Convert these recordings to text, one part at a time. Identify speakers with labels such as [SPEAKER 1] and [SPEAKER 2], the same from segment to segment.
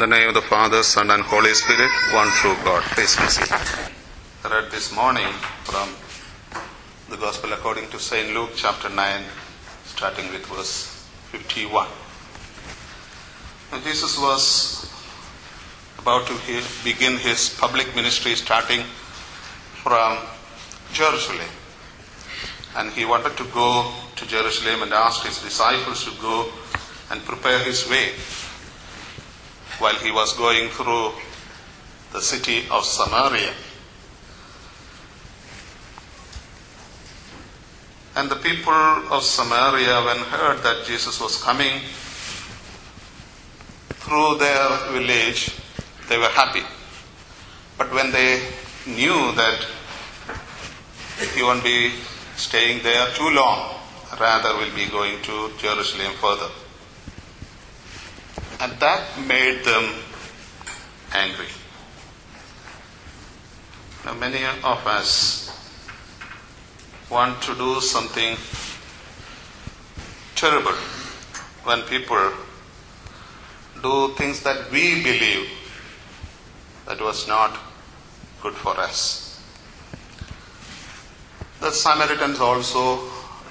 [SPEAKER 1] the name of the Father, Son, and Holy Spirit, one true God. Please be seated. I read this morning from the Gospel according to St. Luke chapter 9, starting with verse 51. When Jesus was about to begin his public ministry starting from Jerusalem. And he wanted to go to Jerusalem and asked his disciples to go and prepare his way while he was going through the city of Samaria. And the people of Samaria, when heard that Jesus was coming through their village, they were happy. But when they knew that he won't be staying there too long, rather will be going to Jerusalem further. And that made them angry. Now, many of us want to do something terrible when people do things that we believe that was not good for us. The Samaritans also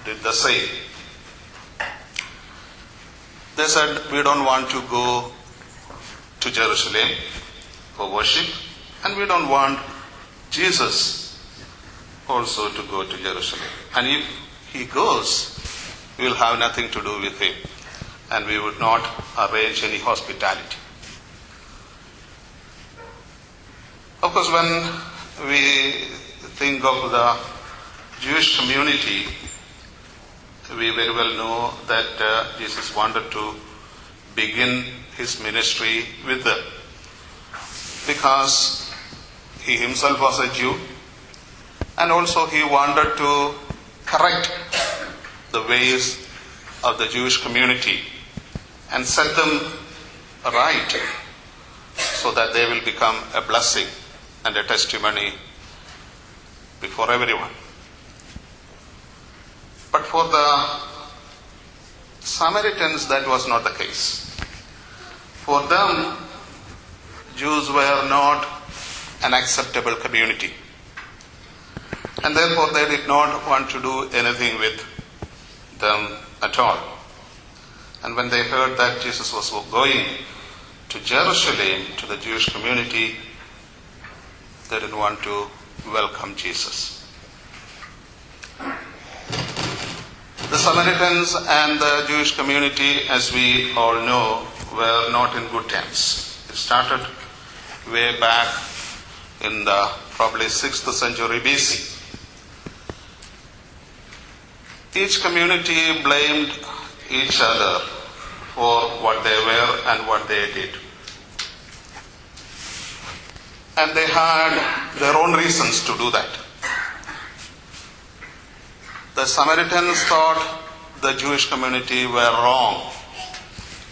[SPEAKER 1] did the same. They said, we don't want to go to Jerusalem for worship, and we don't want Jesus also to go to Jerusalem. And if he goes, we will have nothing to do with him, and we would not arrange any hospitality. Of course, when we think of the Jewish community, we very well know that Jesus wanted to begin his ministry with them because he himself was a Jew, and also he wanted to correct the ways of the Jewish community and set them right so that they will become a blessing and a testimony before everyone. But for the Samaritans, that was not the case. For them, Jews were not an acceptable community. And therefore, they did not want to do anything with them at all. And when they heard that Jesus was going to Jerusalem, to the Jewish community, they didn't want to welcome Jesus. The Samaritans and the Jewish community, as we all know, were not in good terms. It started way back in the probably 6th century BC. Each community blamed each other for what they were and what they did. And they had their own reasons to do that. The Samaritans thought the Jewish community were wrong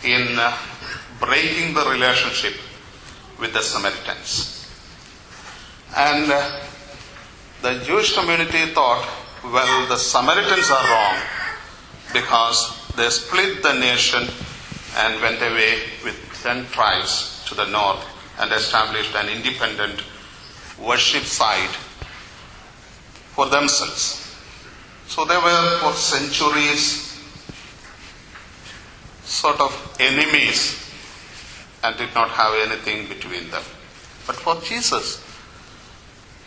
[SPEAKER 1] in breaking the relationship with the Samaritans. And the Jewish community thought, well, the Samaritans are wrong because they split the nation and went away with 10 tribes to the north and established an independent worship site for themselves. So they were for centuries sort of enemies and did not have anything between them. But for Jesus,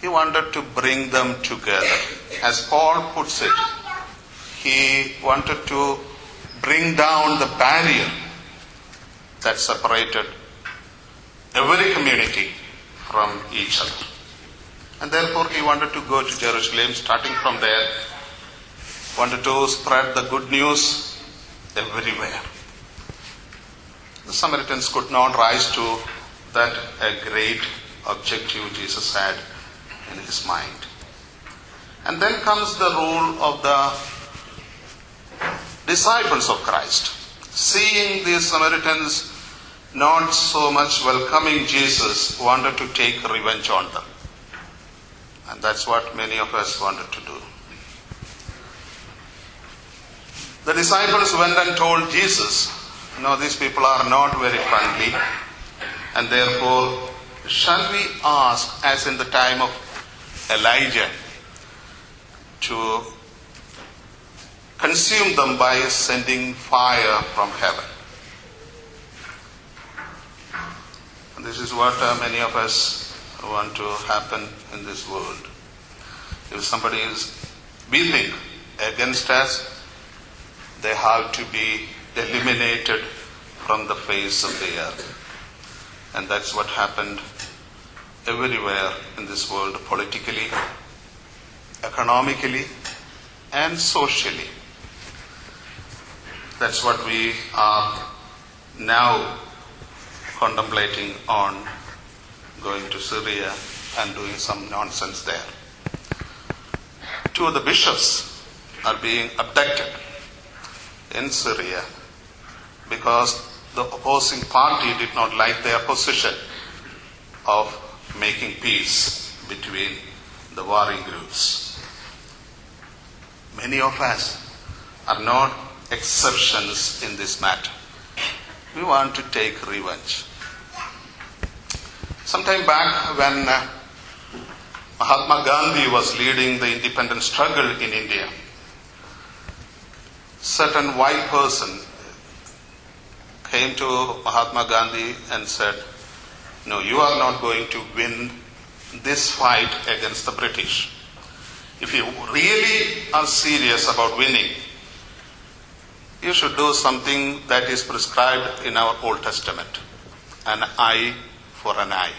[SPEAKER 1] he wanted to bring them together. As Paul puts it, he wanted to bring down the barrier that separated every community from each other. And therefore he wanted to go to Jerusalem, starting from there, wanted to spread the good news everywhere. The Samaritans could not rise to that a great objective Jesus had in his mind. And then comes the role of the disciples of Christ. Seeing these Samaritans not so much welcoming Jesus, wanted to take revenge on them. And that's what many of us wanted to do. The disciples went and told Jesus, no, these people are not very friendly. And therefore, shall we ask, as in the time of Elijah, to consume them by sending fire from heaven? And this is what many of us want to happen in this world. If somebody is weeping against us, they have to be eliminated from the face of the earth. And that's what happened everywhere in this world, politically, economically, and socially. That's what we are now contemplating on going to Syria and doing some nonsense there. 2 of the bishops are being abducted in Syria because the opposing party did not like their position of making peace between the warring groups. Many of us are not exceptions in this matter. We want to take revenge. Sometime back when Mahatma Gandhi was leading the independence struggle in India, certain white person came to Mahatma Gandhi and said, "No, you are not going to win this fight against the British. If you really are serious about winning, you should do something that is prescribed in our Old Testament, an eye for an eye."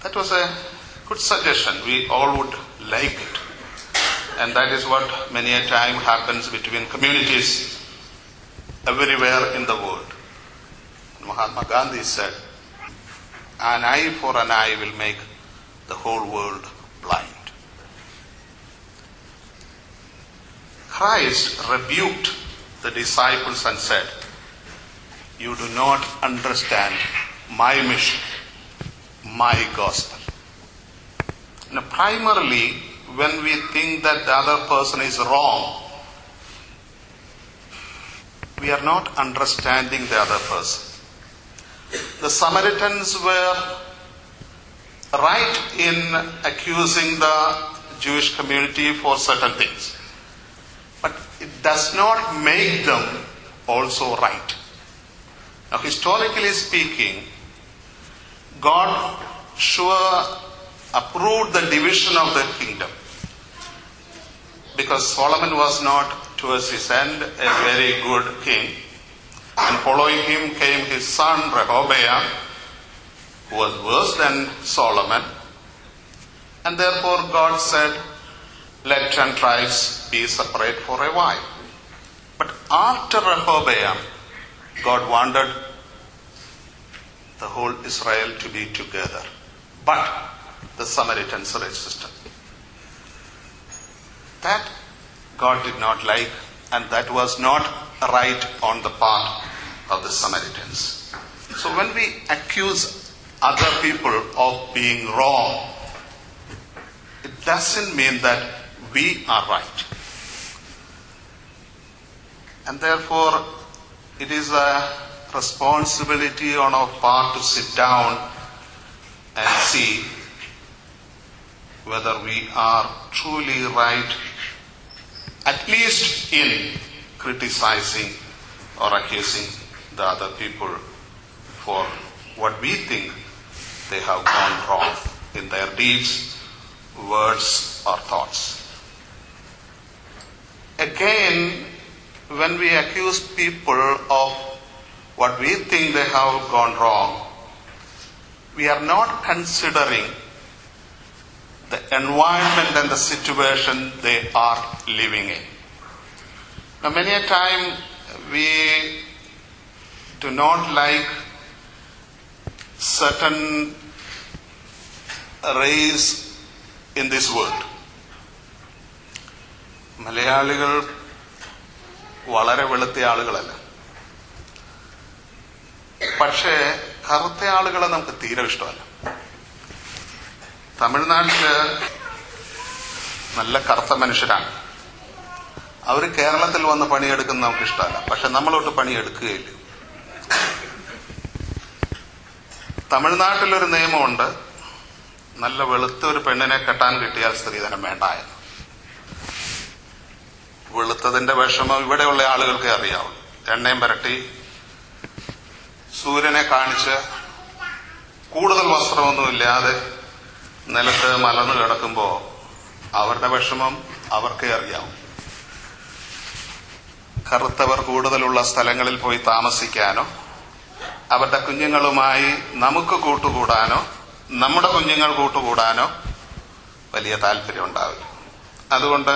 [SPEAKER 1] That was a good suggestion. We all would like it. And that is what many a time happens between communities everywhere in the world. Mahatma Gandhi said, "An eye for an eye will make the whole world blind." Christ rebuked the disciples and said, "You do not understand my mission, my gospel." Now, primarily, when we think that the other person is wrong, we are not understanding the other person. The Samaritans were right in accusing the Jewish community for certain things, but it does not make them also right. Now, historically speaking, God sure approved the division of the kingdom, because Solomon was not, towards his end, a very good king. And following him came his son Rehoboam, who was worse than Solomon. And therefore God said, "Let 10 tribes be separate for a while." But after Rehoboam, God wanted the whole Israel to be together. But the Samaritans resisted. That God did not like, and that was not right on the part of the Samaritans. So when we accuse other people of being wrong, it doesn't mean that we are right. And therefore, it is a responsibility on our part to sit down and see whether we are truly right, at least in criticizing or accusing the other people for what we think they have gone wrong in their deeds, words, or thoughts. Again, when we accuse people of what we think they have gone wrong, we are not considering the environment and the situation they are living in. Now, many a time we do not like certain race in this world. മലയാളികൾ വളരെ വെളുത്ത ആളുകളല്ല. പക്ഷേ കറുത്ത ആളുകളെ നമുക്ക് തീരെ ഇഷ്ടമല്ല. തമിഴ്നാട്ടില് നല്ല കറുത്ത മനുഷ്യരാണ്. അവർ കേരളത്തിൽ വന്ന് പണിയെടുക്കുന്ന നമുക്ക് ഇഷ്ടമല്ല. പക്ഷെ നമ്മളോട്ട് പണിയെടുക്കുകയില്ല. തമിഴ്നാട്ടിലൊരു നിയമമുണ്ട്, നല്ല വെളുത്ത ഒരു പെണ്ണിനെ കെട്ടാൻ കിട്ടിയാൽ സ്ത്രീധനം വേണ്ടായെന്ന്. വെളുത്തതിന്റെ വിഷമം ഇവിടെയുള്ള ആളുകൾക്ക് അറിയാവുള്ളൂ. എണ്ണയും പരട്ടി സൂര്യനെ കാണിച്ച് കൂടുതൽ വസ്ത്രമൊന്നുമില്ലാതെ നിലത്ത് മലർന്നു കിടക്കുമ്പോൾ അവരുടെ വിഷമം അവർക്കേ അറിയാവും. കറുത്തവർ കൂടുതലുള്ള സ്ഥലങ്ങളിൽ പോയി താമസിക്കാനോ അവരുടെ കുഞ്ഞുങ്ങളുമായി നമുക്ക് കൂട്ടുകൂടാനോ നമ്മുടെ കുഞ്ഞുങ്ങൾ കൂട്ടുകൂടാനോ വലിയ താല്പര്യം ഉണ്ടാവില്ല. അതുകൊണ്ട്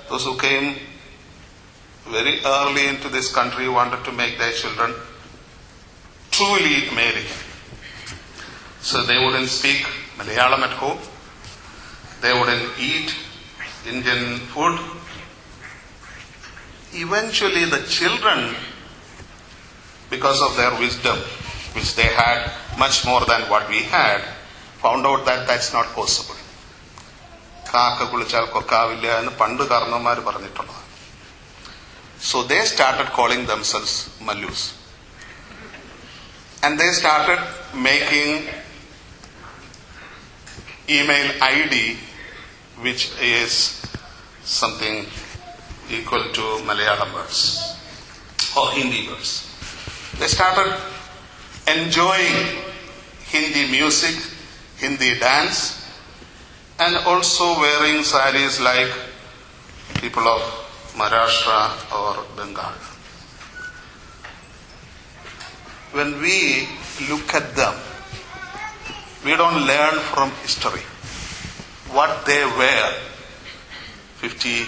[SPEAKER 1] those who came very early into this country wanted to make their children truly American. So they wouldn't speak Malayalam at home. They wouldn't eat Indian food. Eventually the children, because of their wisdom, which they had much more than what we had, found out that that's not possible. കാക്ക കുളിച്ചാൽ കൊക്കാവില്ല എന്ന് പണ്ട് കാരണവന്മാർ പറഞ്ഞിട്ടുള്ളത്. So they started calling themselves Mallus. And they started making email ID which is something equal to Malayalam words or Hindi words. They started enjoying Hindi music, Hindi dance, and also wearing saris like people of Maharashtra or Bengal. When we look at them, we don't learn from history what they were 50,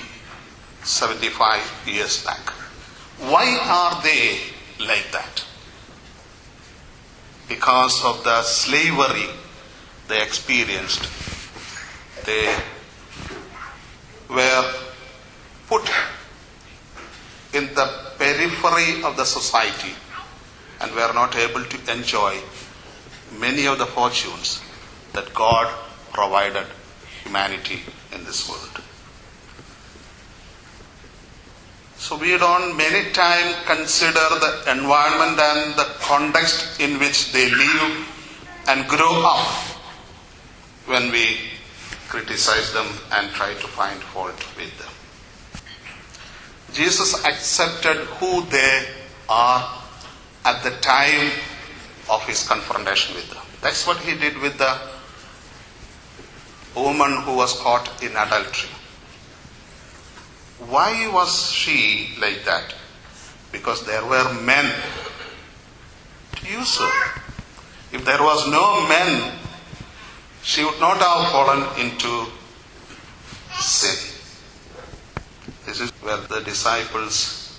[SPEAKER 1] 75 years back. Why are they like that? Because of the slavery they experienced. They were put in the periphery of the society and were not able to enjoy many of the fortunes that God provided humanity in this world. So we don't many times consider the environment and the context in which they live and grow up when we criticize them and try to find fault with them. Jesus accepted who they are at the time of his confrontation with them. That's what he did with the woman who was caught in adultery. Why was she like that? Because there were men to use her. If there was no men, she would not have fallen into sin. This is where the disciples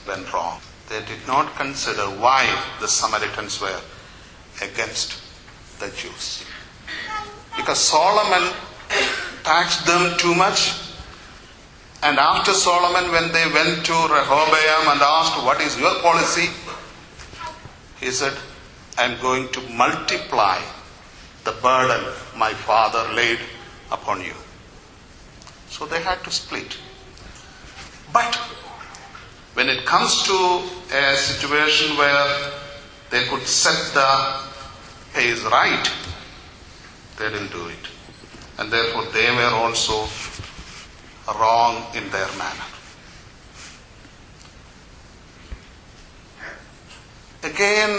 [SPEAKER 1] went wrong. They did not consider why the Samaritans were against the Jews. Because Solomon taxed them too much. And after Solomon, when they went to Rehoboam and asked, "What is your policy?" he said, "I am going to multiply the burden my father laid upon you." So they had to split. But when it comes to a situation where they could set the pace right, they didn't do it. And therefore they were also wrong in their manner. Again,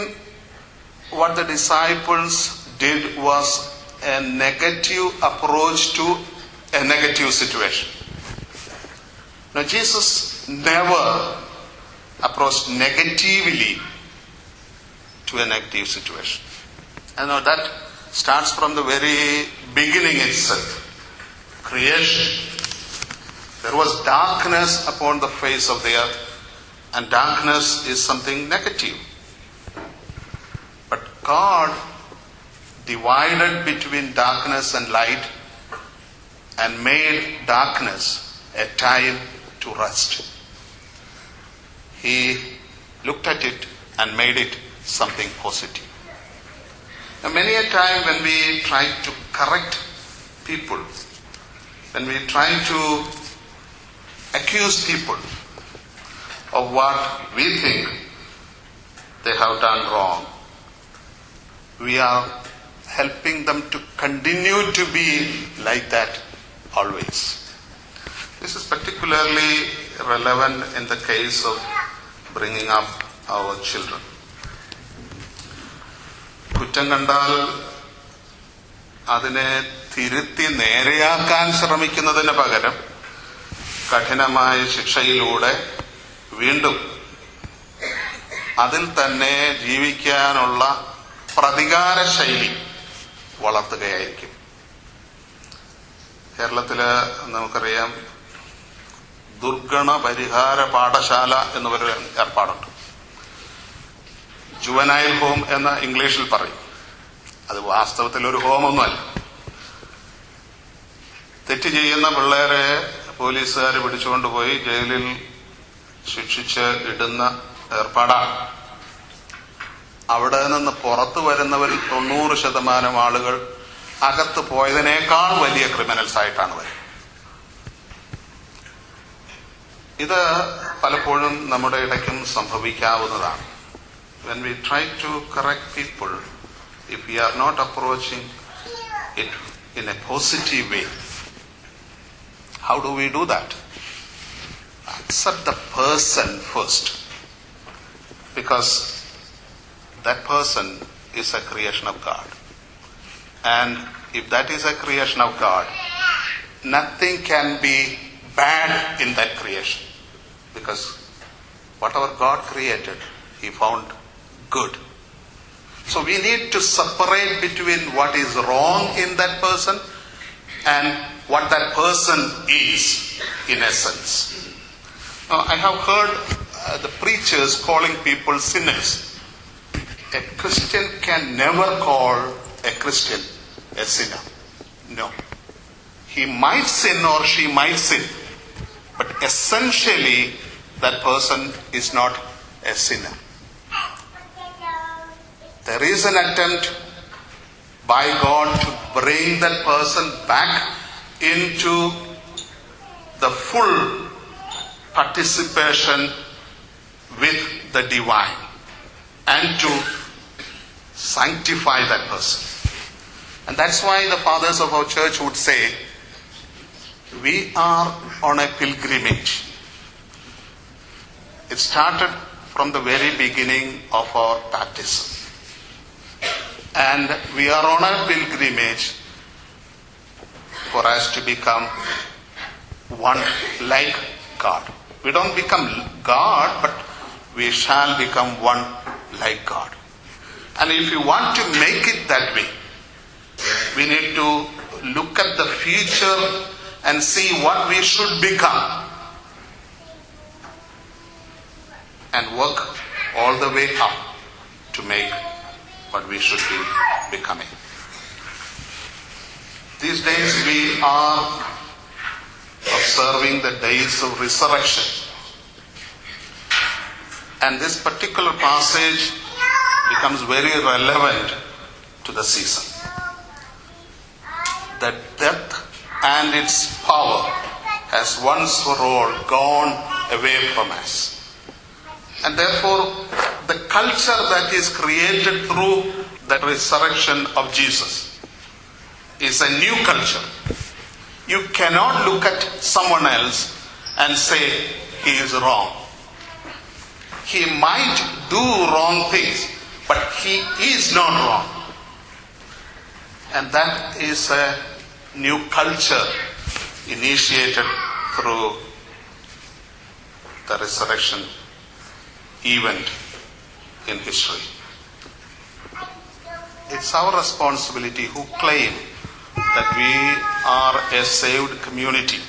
[SPEAKER 1] what the disciples did was a negative approach to a negative situation. Now, Jesus never approached negatively to a negative situation. And now that starts from the very beginning itself. Creation. There was darkness upon the face of the earth, and darkness is something negative. But God divided between darkness and light and made darkness a time to rest. He looked at it and made it something positive. Now, many a time when we try to correct people, when we try to accuse people of what we think they have done wrong, we are helping them to continue to be like that always. This is particularly relevant in the case of bringing up our children. കുറ്റം കണ്ടാൽ അതിനെ തിരുത്തി നേരെയാക്കാൻ ശ്രമിക്കുന്നതിന് പകരം കഠിനമായ ശിക്ഷയിലൂടെ വീണ്ടും അതിൽ തന്നെ ജീവിക്കാനുള്ള പ്രതികാര ശൈലി വളർത്തുകയായിരിക്കും. കേരളത്തില് നമുക്കറിയാം ദുർഗണ പരിഹാര പാഠശാല എന്ന് പറയുന്ന ഏർപ്പാടുണ്ട്. ജുവനൈൽ ഹോം എന്ന ഇംഗ്ലീഷിൽ പറയും. അത് വാസ്തവത്തിൽ ഒരു ഹോമൊന്നുമല്ല. തെറ്റ് ചെയ്യുന്ന പിള്ളേരെ പോലീസുകാർ പിടിച്ചുകൊണ്ടുപോയി ജയിലിൽ ശിക്ഷിച്ച് ഇടുന്ന ഏർപ്പാടാണ്. അവിടെ നിന്ന് പുറത്തു വരുന്നവരിൽ 90% ആളുകൾ അകത്ത് പോയതിനേക്കാൾ വലിയ ക്രിമിനൽസ് ആയിട്ടാണ് വരുന്നത്. ഇത് പലപ്പോഴും നമ്മുടെ ഇടയ്ക്കും സംഭവിക്കാവുന്നതാണ്. When we try to correct people, if we are not approaching it in a positive way, how do we do that? Accept the person first, because that person is a creation of God. And if that is a creation of God, nothing can be bad in that creation, because whatever God created, He found good. So we need to separate between what is wrong in that person and what that person is in essence. Now, I have heard the preachers calling people sinners. A Christian can never call a Christian a sinner. No. He might sin or she might sin, but essentially that person is not a sinner. There is an attempt by God to bring that person back into the full participation with the divine and to sanctify that person. And that's why the fathers of our church would say, we are on a pilgrimage. It started from the very beginning of our baptism. And we are on a pilgrimage for us to become one like God. We don't become God, but we shall become one like God. And if you want to make it that way, we need to look at the future and see what we should become and work all the way up to make what we should be becoming. These days we are observing the days of resurrection. And this particular passage becomes very relevant to the season. That death and its power has once for all gone away from us. And therefore, the culture that is created through the resurrection of Jesus is a new culture. You cannot look at someone else and say he is wrong. He might do wrong things, but he is not wrong. And that is a new culture initiated through the resurrection event in history. It's our responsibility who claim that we are a saved community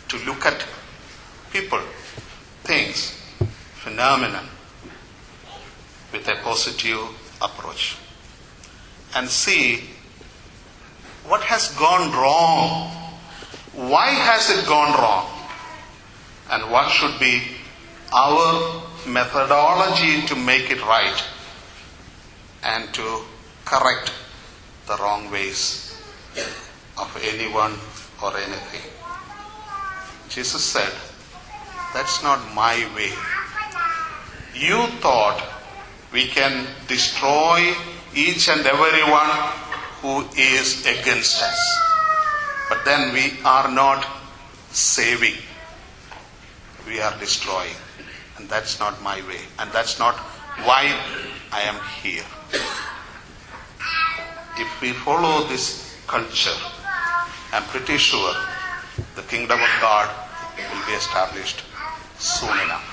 [SPEAKER 1] to look at people, things, phenomena with a positive approach and see what has gone wrong, why has it gone wrong, and what should be our methodology to make it right and to correct the wrong ways of anyone or anything. Jesus said, that's not my way. You thought we can destroy each and everyone who is against us. But then we are not saving. We are destroying. And that's not my way. And that's not why I am here. If we follow this culture, I'm pretty sure the kingdom of God will be established soon enough.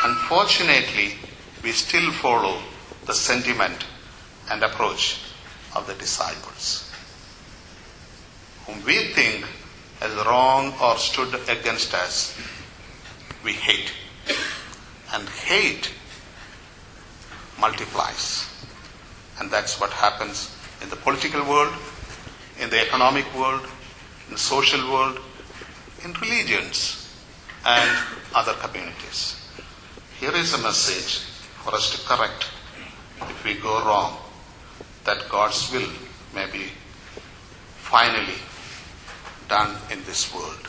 [SPEAKER 1] Unfortunately, we still follow the sentiment and approach of the disciples, whom we think as wrong or stood against us, we hate. And hate multiplies. And that's what happens in the political world, in the economic world, in the social world, in religions and other communities. Here is a message for us to correct if we go wrong, that God's will may be finally done in this world.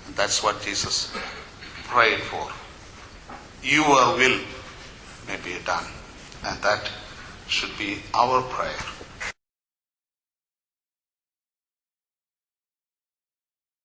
[SPEAKER 1] And that's what Jesus prayed for. Your will may be done. And that should be our prayer.